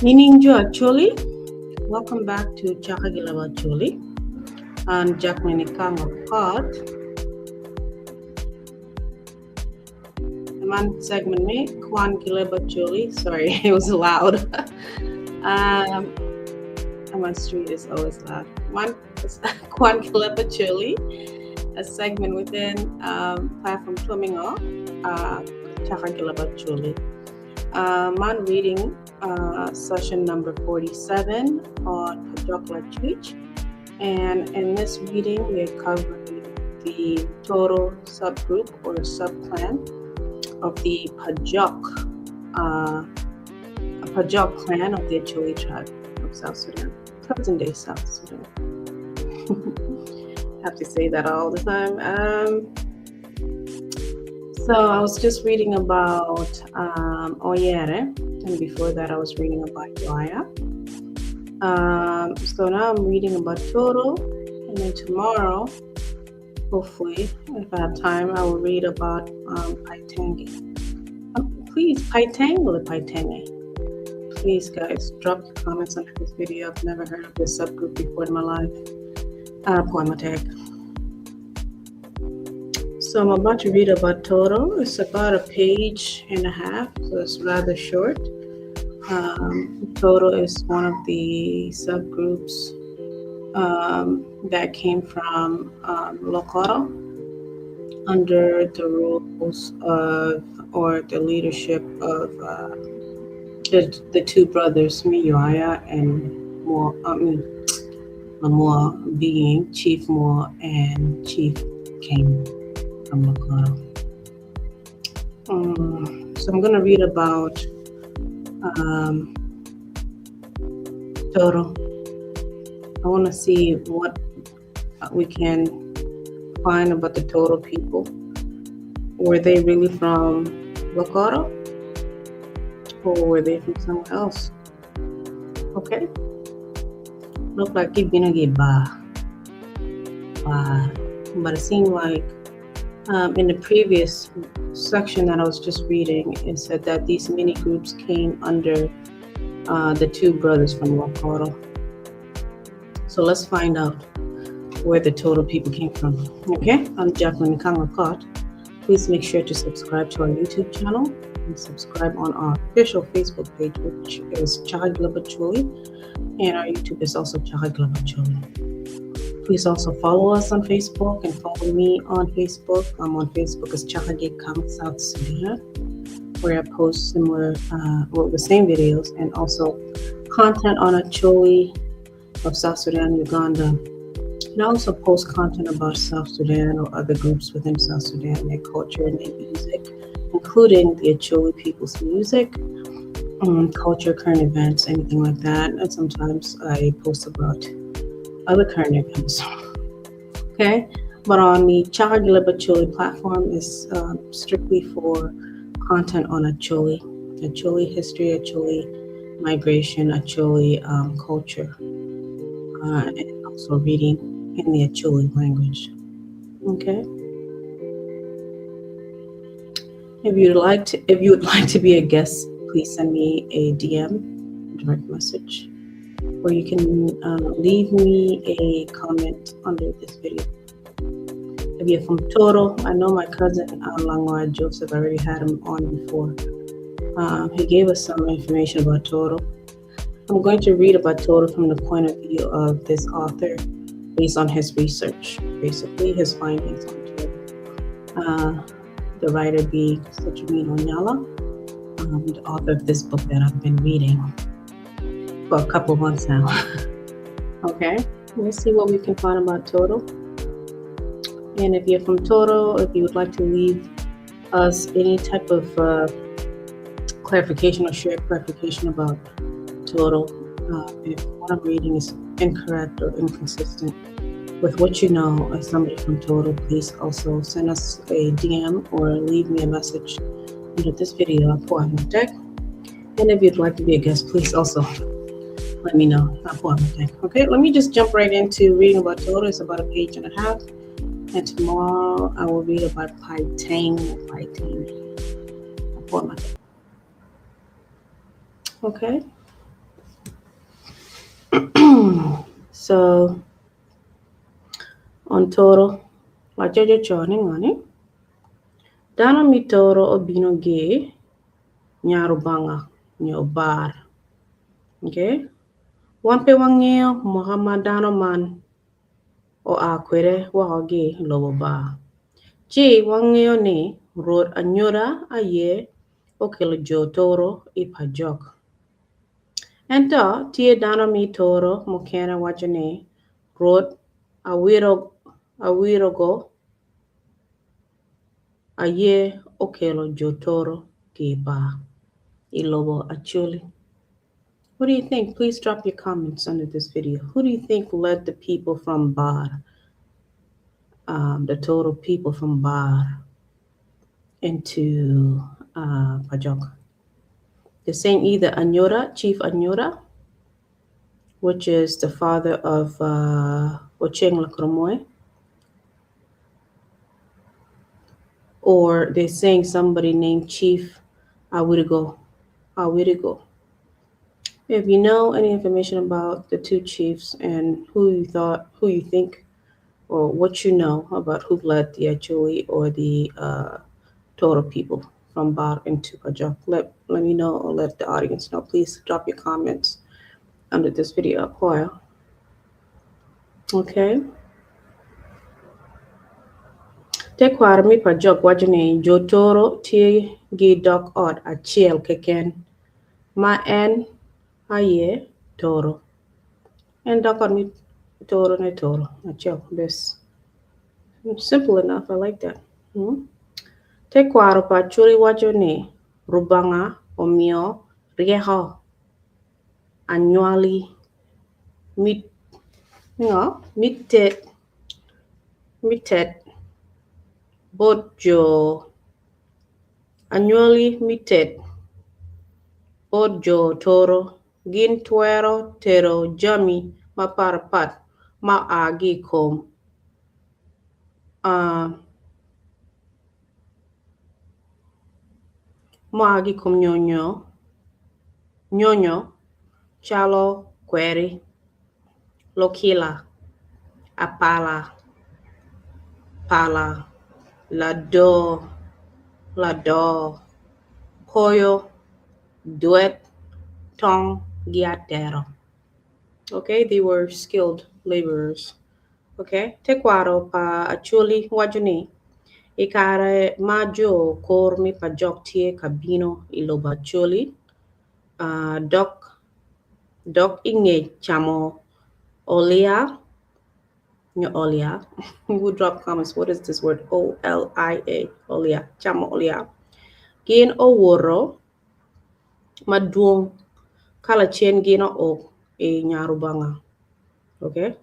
Meaning Jo Acholi. Welcome back to Chaka Leb Acholi and Jackline Ikang of Part. Man segment me, Kwan Leb Acholi. Sorry, it was loud. My street is always loud. Kwan Leb Acholi, a segment within platform Flamingo, Chaka Leb Acholi. Man reading session number 47 on Pajok Lacuc, and in this reading we are covering the Toro subgroup or subclan of the Pajok clan of the Acholi tribe of South Sudan, present-day South Sudan. Have to say that all the time. So I was just reading about Ywaya, and before that I was reading about Ywaya. So now I'm reading about Toro, and then tomorrow, hopefully, if I have time, I will read about Paitangi. Please, Paitang or Paitenge? Please, guys, drop your comments under this video. I've never heard of this subgroup before in my life. So I'm about to read about Toro. It's about a page and a half, so it's rather short. Toro is one of the subgroups that came from Lokoro under the rules of, or the leadership of the two brothers, Ywaya and Lamua, being Chief Moore and Chief King from Lokoro. So I'm going to read about Toro. I want to see what we can find about the Toro people. Were they really from Lokoro? Or were they from somewhere else? Okay. Look like it's gonna get by. But it seemed like in the previous section that I was just reading, it said that these mini groups came under the two brothers from Lokoro. So let's find out where the Toro people came from. Okay, I'm Jackline Ikang. Please make sure to subscribe to our YouTube channel and subscribe on our official Facebook page, which is Chaka Leb Acholi, and our YouTube is also Chaka Leb Acholi. Please also follow us on Facebook and follow me on Facebook. I'm on Facebook as Chaka Ikang South Sudan, where I post similar, the same videos, and also content on Acholi of South Sudan, Uganda. And I also post content about South Sudan or other groups within South Sudan, their culture and their music, including the Acholi people's music, culture, current events, anything like that. And sometimes I post about other current events. Okay, but on the Chaka Leb Acholi platform is strictly for content on Acholi history, Acholi migration, Acholi culture, and also reading in the Acholi language. Okay. If you would like to be a guest, please send me a DM, direct message, or you can leave me a comment under this video. If you're from Toro, I know my cousin Langwa Joseph, I already had him on before. He gave us some information about Toro. I'm going to read about Toro from the point of view of this author based on his research, basically his findings on Toro. The writer being Sochimino Nyala, the author of this book that I've been reading for a couple of months now. Okay, let's see what we can find about Toro. And if you're from Toro, if you would like to leave us any type of clarification or share clarification about Toro, if what I'm reading is incorrect or inconsistent with what you know as somebody from Toro, please also send us a DM or leave me a message under this video at Apwoyo. And if you'd like to be a guest, please also let me know. Okay, let me just jump right into reading about Toro. It's about a page and a half. And tomorrow I will read about Paitang. Okay. So on Toro, la Jojo Choni ngani. Dano mi Toro obino ge nyarubanga nyo bar. Okay? Wampe wangeo Muhammad Dano man o akwere wahage lobo ba. Ji wangeo ni rod anyura aye okelo Jo Toro I Pajok. Ento tie Dano mi Toro mukena wachane rod awirogo aye okelo Jo Toro ki ba. Leb Acholi. What do you think? Please drop your comments under this video. Who do you think led the people from Bar, the total people from Bar, into Pajok? They're saying either Anyora, Chief Anyora, which is the father of Ocheng Lakromoy, or they're saying somebody named Chief Awirigo. If you know any information about the two chiefs and who you think, or what you know about who led the Acholi or the Toro people from Bar into Pajok, let me know or let the audience know. Please drop your comments under this video, Apwoyo. Okay. Te kwar mi Pajok wajane Jo Toro tie gi dok ot achiel keken ma en aye Toro. En dok ot mi Toro ne Toro achiel bes. Simple enough. I like that. Te kwaro pa churi wajane rubanga omio rieho annually mitted bojo annually mitted bojo Toro gin tuero tero jami maparapat ma agi kom nyonyo chalo query lokila apala pala lado koyo duet tong giatero. Okay, they were skilled laborers. Okay, tekwaro pa Acholi wajuni ikare majo kor mi Pajok tie kabino Leb Acholi dok inge chamo olia who drop comments. What is this word? OLIA olia chamo olia gin oworo maduong kala chien gino o e nyarubanga. Okay,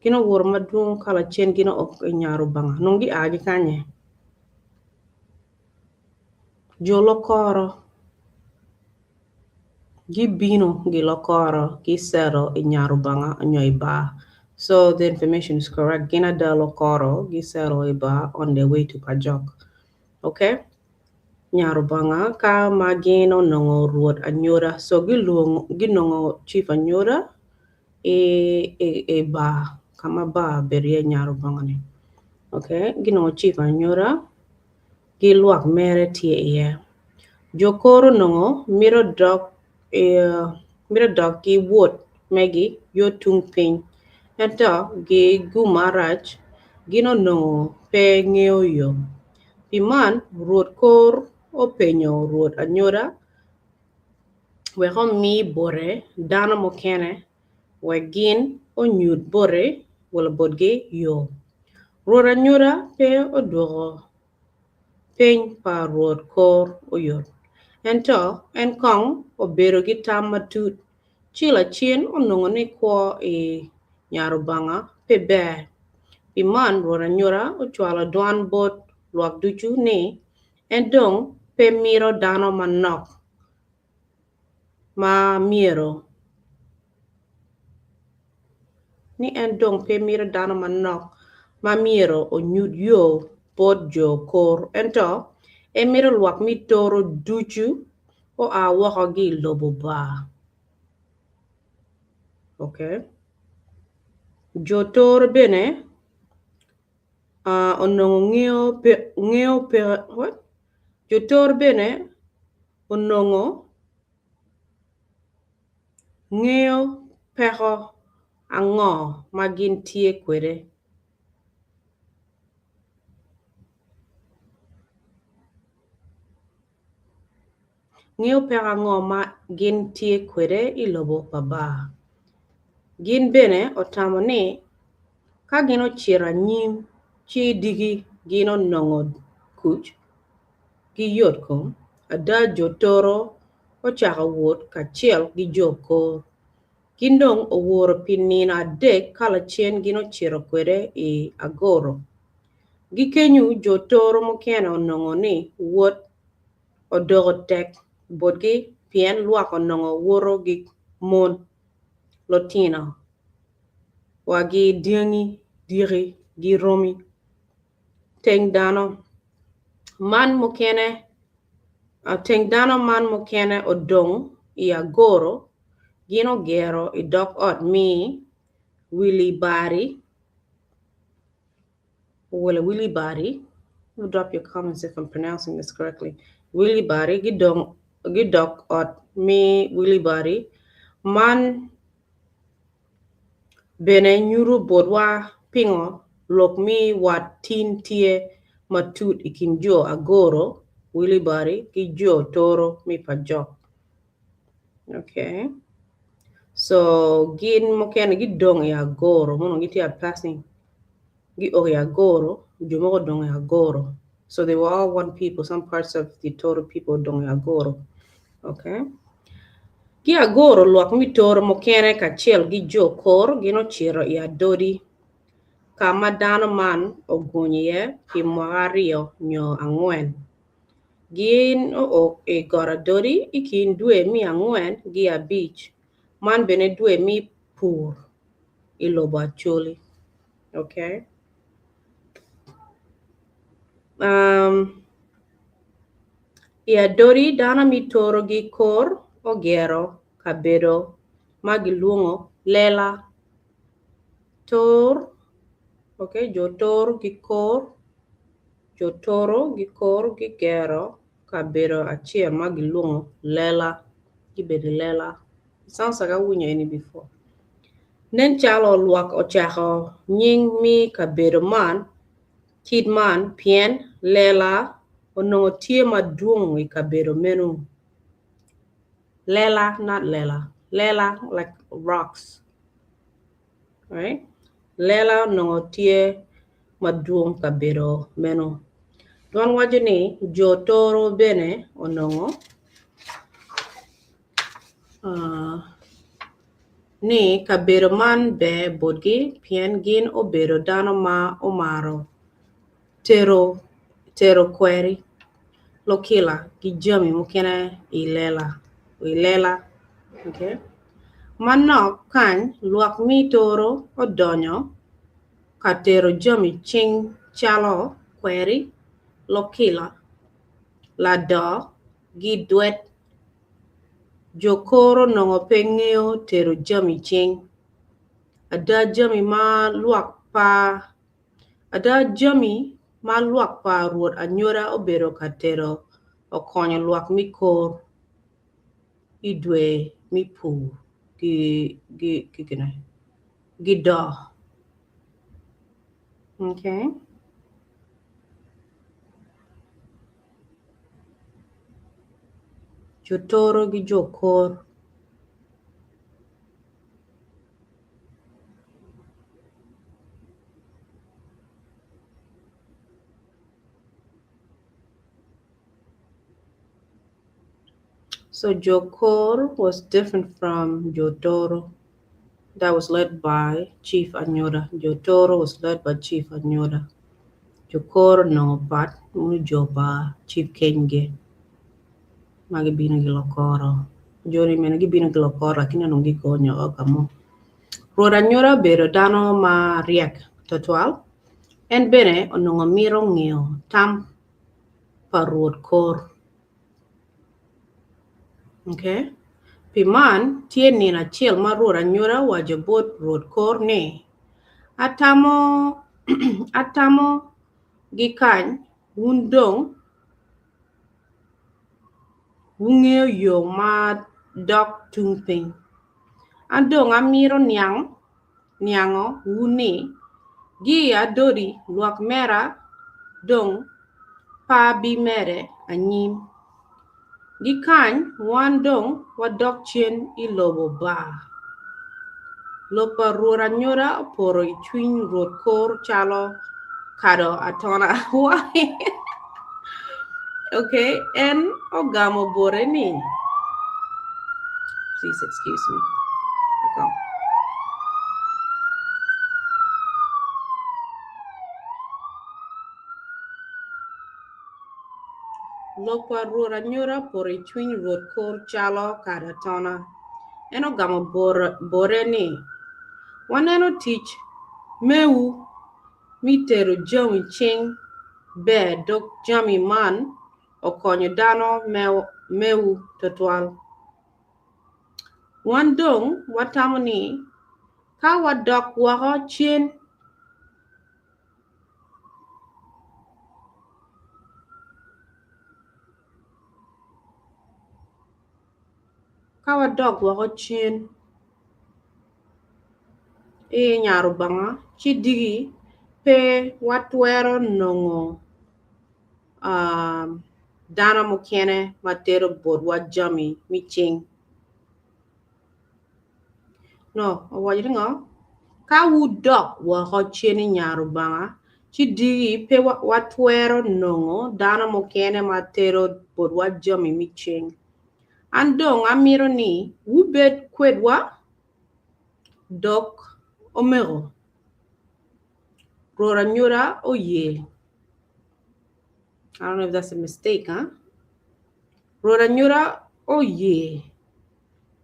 gino wor maduong kala chien gino o e nyarubanga nungi agi kanye Jo Lokoro gibino gi Lokoro gisero e nyarubanga nyoiba. So the information is correct. Gina da Lokoro gisero iba on their way to Pajok. Okay, nyarubanga ka magino nongo ruot anyora. So ginongo Chief Anyora e ba kama ba berie nyarubanga ni. Okay, ginongo Chief Anyora giluak mere tie ye. Jokoro nongo miro dog gi wood megi yo tung piny. Ento gi gumarach gino nongo pe ngeo yo. Piman ruot kor openyo ruot anyora weko mi bore dano mokene wegin onyut bore wala bodge yo. Ruot anyora pe oduogo piny pa ruot kor oyot. Ento enkong obero gi tam matut chila chien onongo ni kwa e nyarubanga pe be. Piman ruot anyora ochwalo duan bot luak duchu ni endong pe miro dano manok ma miro ni endong pe miro dano manok ma miro onyut yo bod jo kor ento emiro luak mi toro duchu o a wako gi lobo ba. Okay. Jo toro bene onongo ngeo pe what? Jo toro bene onongo ngeo pero ango magin tie kwere. Ngeo pero ango magin tie kwere ilobo baba. Gin bene otamo ni ka gino chira nyim chi digi gino nongo kuch gi yot ko ada jo toro o chaka wot ka chiel gi jo kor. Gindong o woro pinina dek kala chien gino chiro kwere I agoro. Gikenyu jo toro mokene onongo ni wot odogo tek bodgi pien luak onongo woro gi mon lotina. Wagi diengi diri gi romi. Teng dano man mokene odong I agoro gino gero I dok ot mi Willy Bari. You drop your comments if I'm pronouncing this correctly. Willy Bari gidok ot mi Willy Bari man bene nyuru bodwa pingo lok mi wat tin tie matut ikim jo agoro Willy Bari gi jo toro mi pajok. Okay. So gin mokene gidong I agoro mono giti a passing gi o agoro jumo dong agoro. So they were all one people. Some parts of the Toro people dong agoro. Okay. Gi agoro luak mi toro mokene ka chiel gi jo kor gino chiro I adodi kama dano man ogunye ki moario nyo angwen. Gin o gora dodi ikin due mi angwen gi abich man bene due mi pur I Leb Acholi. Okay. Dodi dana mi toro gi kor ogero kabedo magiluongo lela tor. Okay, jo toro gi kor gi gero kabedo achiel magiluongo lela gibedo lela. It sounds like I wouldn't any before. Nen chalo luak ochako nying mi kabedo man kid man pien lela onongo tie maduong I kabedo menu. Lela, not lela. Lela like rocks. Right? Lela onongo tie maduong kabedo menu. Don wajuni jo toro bene onongo ni kabedo man be bodgi pien gin obedo dano ma omaro tero kweri lokila gi jami mokene ilela. Okay. Manok kany luak mi toro odonyo ka tero jami ching chalo kweri lokila la do gi duet jokoro nongo pengeo tero jami ching ada jami ma luak pa ruot anyora obero ka tero okonyo luak mi kor idwe mi pu gi do. Okay. Jotoro gi jokor. So Jokor was different from Jotoro. That was led by Chief Anyoda. Jotoro was led by Chief Anyoda. Jokor no bat joba Chief Kenge. Magi bino gi Lokoro. Jori mena gi bino gi Lokoro lakini nongi konyo okamo. Ruoth Anyoda bedo dano ma riek totual. En bene onongo miro ng'io tam paruot kor. Okay? Piman tie nina chiel marura nyura wajabot ruot kor ni. Atamo atamo gikany wundong wung'eyo yo ma dok tung piny. Andong amiro niang'o wuni gi adori luak mera dong pa bi mere anyim. Gikany wan dong wadok chien ilobo ba. Lopa ruora nyora poro ichwiny ruot kor chalo kado atona. Why? Okay, en ogamo bore ni. Please excuse me. Okay. Lopa ruora nyora poro ichwiny ruot kor chalo kado atona. En ogamo bore ni. Waneno tich meu mitero jowi ching be dok jami man okonyo dano meu totwal. Wan dong watamo ni ka wadok wako chien nyarubanga chidigi pe watwero nongo dana mukene matero bod wa jami miching. No, wajringo ka wudok wako chien nyarubanga chidigi pe watwero nongo dana mukene matero bod wa jami miching. Andong amiro ni wubet kwedwa dok omero. Rora nyura oye. I don't know if that's a mistake, huh? Rora nyura oye.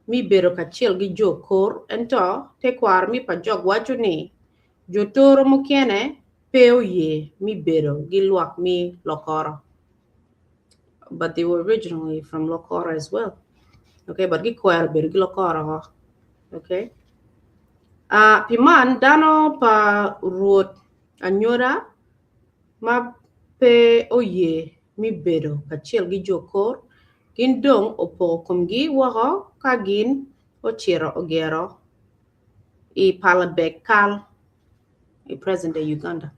Mi bero kachiel gi jo kor ento te kwar mi pajok wacho ni jo toro mukene pe oye mi bero gi luak mi Lokoro. But they were originally from Lokoro as well. Okay, but gi kwar bero gi Lokoro. Okay. Piman dano pa ruot anyora ma pe oye mi bedo kachiel gi jokor gin dong opo kumgi wako ka gin ochiro ogero I Palabek kal I present day Uganda.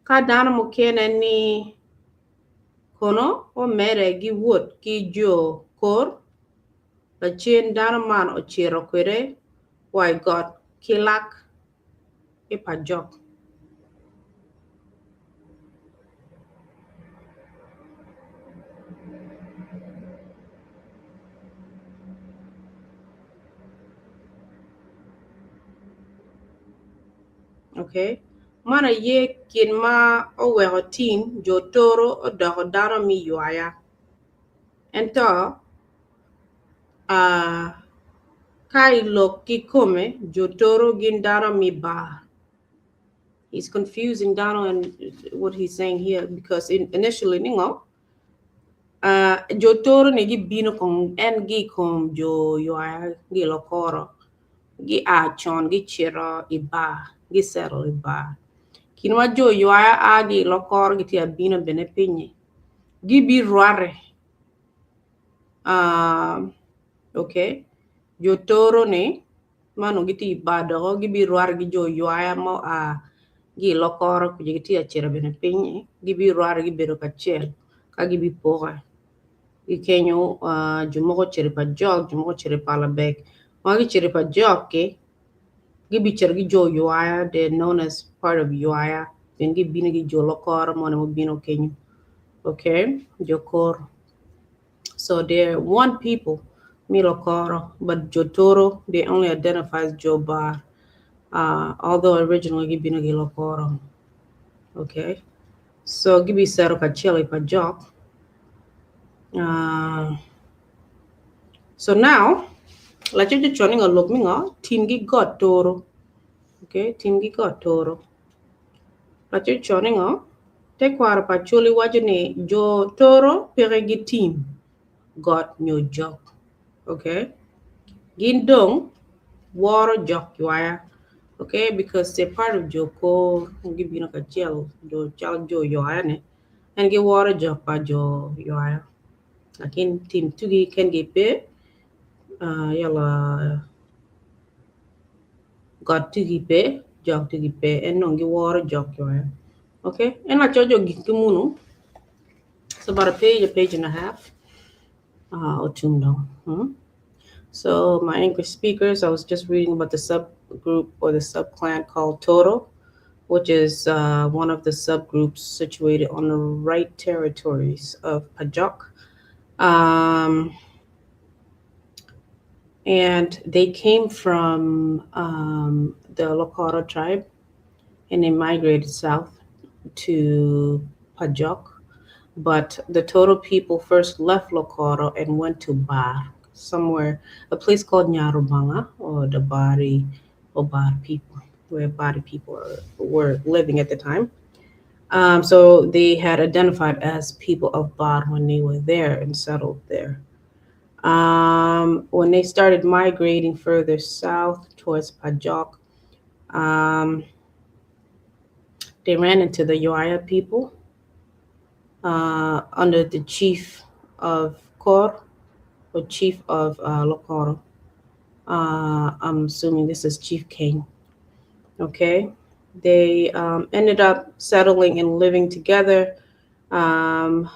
Ka dano mukene ni kono o mere gi wood gi jo kor la chien dano man ochiro kwere why God kilak I Pajok. Okay. Mana ye kin ma owero tin jo toro odoko dano mi Ywaya. Ento kai lok ki kome jo toro gin dano mi ba. He's confusing Dano and what he's saying here because initially ningo jo toro ni gi bino kong en gi kong jo Ywaya gi Lokoro gi achon gi chiro I ba gi settle I ba. Kinwa jo Ywaya agi Lokoro gi tia bino bene pinyi. Gi bi ruare. Okay. Jo toro ni mano gi ti bado gi bi ruare gi jo Ywaya mo gi Lokoro ku gi tia chiro bene pinyi. Gi bi ruare gi bedo kachel ka gi bi poga. Gi kenyo jumoko chiri Pajok, jumoko chiri Palabek. Magi chiri Pajok ke gi bi chiri gi jo Ywaya, they're known as part of Ywaya. Then gi bino gi jo Lokoro mo mo bino kenyo. Okay, Jokor. So they're one people, mi Lokoro, but Jotoro, they only identify as Jo Bar. Although originally gi bino gi Lokoro. Okay. So gi bi sero kacheli Pajok. So now, like you joining a look me team gi got Toro. Okay, team gi got Toro. Lacuc choningo. Te kwara Acholi wajane jo Toro peregi team got new job. Okay. Gindong war jock Ywaya. Okay, because they're part of Joko, give you a jail, do child Jo Ywaya, and get water jock by Jo Ywaya. Lakin team tugi can get paid. Yalla got tugi pay, jock tugi pay, and no get water jock Ywaya. Okay, and I charge you Gimunu. It's about a page and a half. Or two no. So my English speakers, I was just reading about the subgroup or the subclan called Toro, which is one of the subgroups situated on the right territories of Pajok. And they came from the Lokoro tribe, and they migrated south to Pajok. But the Toro people first left Lokoro and went to Bar, somewhere, a place called Nyarubanga, or the Bari or Bar people, where Bari people were living at the time. So they had identified as people of Bar when they were there and settled there. When they started migrating further south towards Pajok, um, they ran into the Ywaya people under the chief of Kor, or chief of Lokoro. I'm assuming this is Chief King. Okay. They ended up settling and living together. Um,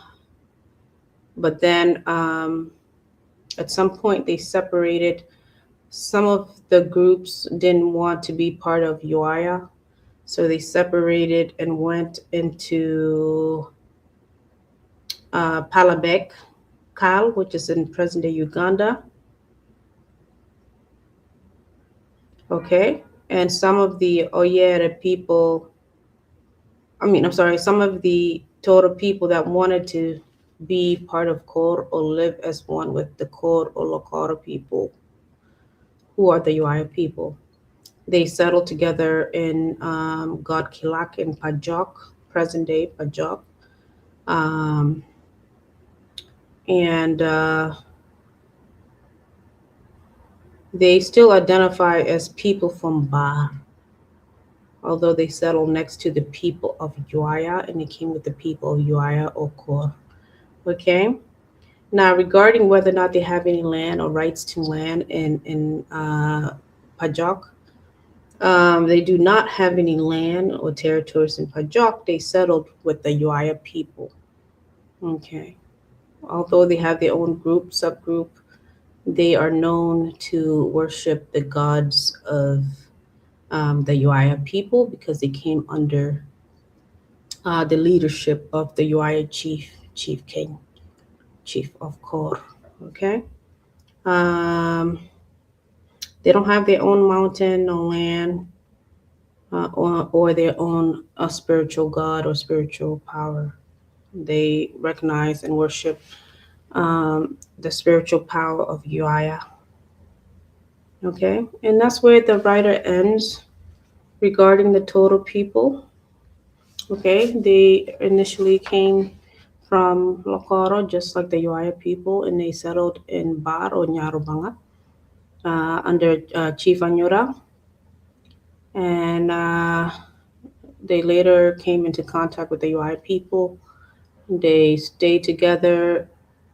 but then at some point they separated. Some of the groups didn't want to be part of Ywaya, so they separated and went into Palabek, which is in present day Uganda. Okay, and some of the Oyere people, some of the Toro people that wanted to be part of Kor or live as one with the Kor or Lokoro people, who are the Ywaya people. They settled together in Godkilak in Pajok, present day Pajok. Um, and they still identify as people from Ba, although they settled next to the people of Ywaya and they came with the people of Ywaya or Kor. Okay? Now, regarding whether or not they have any land or rights to land in Pajok, they do not have any land or territories in Pajok. They settled with the Ywaya people. Okay. Although they have their own subgroup, they are known to worship the gods of the Ywaya people because they came under the leadership of the Ywaya chief king, chief of Kor. Okay. Um, they don't have their own mountain or land or their own spiritual god or spiritual power. They recognize and worship the spiritual power of Ywaya. Okay, and that's where the writer ends regarding the Toro people. Okay, they initially came from Lokoro, just like the Ywaya people, and they settled in Bar or Nyarubanga under Chief Anyura. And they later came into contact with the Ywaya people. They stayed together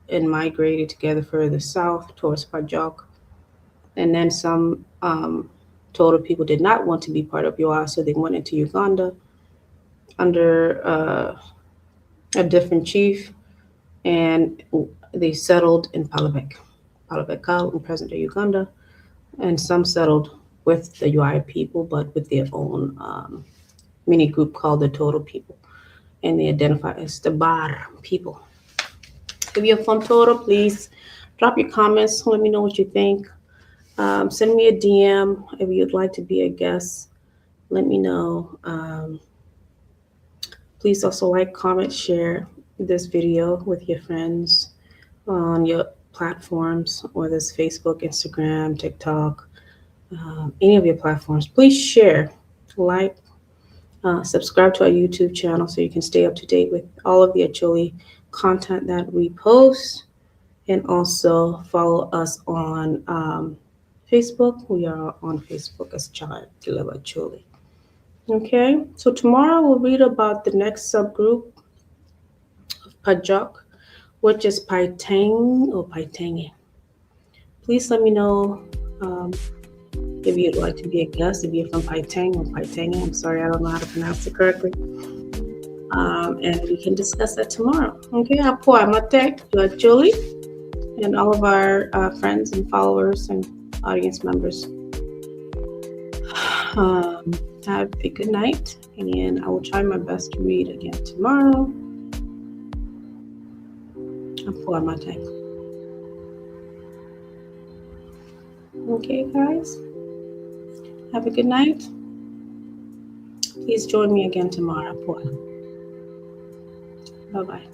and migrated together further south towards Pajok. And then some Toro people did not want to be part of Ywaya, so they went into Uganda under a different chief, and they settled in Palabek in present-day Uganda, and some settled with the Ywaya people, but with their own mini group called the Toro people, and they identify as the Bar people. If you're from Toro, please drop your comments. Let me know what you think. Send me a DM if you'd like to be a guest. Let me know. Please also like, comment, share this video with your friends on your platforms, whether it's Facebook, Instagram, TikTok, any of your platforms. Please share, like, Subscribe to our YouTube channel so you can stay up to date with all of the Acholi content that we post. And also follow us on Facebook. We are on Facebook as Leb Acholi. Okay, so tomorrow we'll read about the next subgroup of Pajok, which is Paitang or Paitangi. Please let me know if you'd like to be a guest, if you're from Paitang or Paitangi. I'm sorry, I don't know how to pronounce it correctly. And we can discuss that tomorrow. Okay, Apwoyo, Jo Acholi, and all of our friends and followers and audience members. Have a good night, and I will try my best to read again tomorrow. Apwoyo. Okay, guys. Have a good night. Please join me again tomorrow. Bye-bye.